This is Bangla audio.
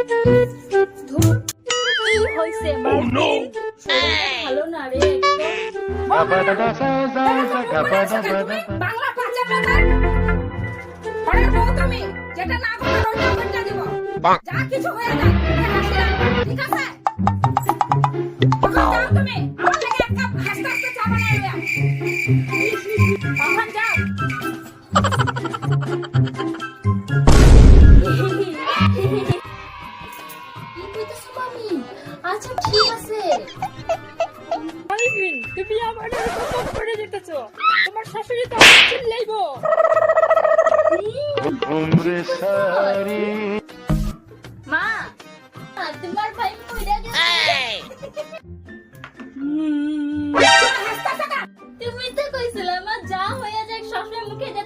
কি হইছে ভালো না রে বাংলা পাঁচের প্রধান পরের বউ তুমি যেটা না বলো ওটা উল্টা দিব যা কিছু হয়ে যাক ঠিক আছে এখন যাও তুমি আমার লাগে এক কাপ আস্তে আস্তে চা বানাই লও এখন যাও কি কইতেছো মামি? আচ্ছা ঠিক আছে। আইবিন তুমি আমার উপর করে দিতেছো তোমার শাশুড়ি তো আমাকে চিল্লাইবো মা তোমার ভাই কইরা গেছে। তুমি তো কইছিলা মা যা হইয়া যাক সবসময় মুখে এটা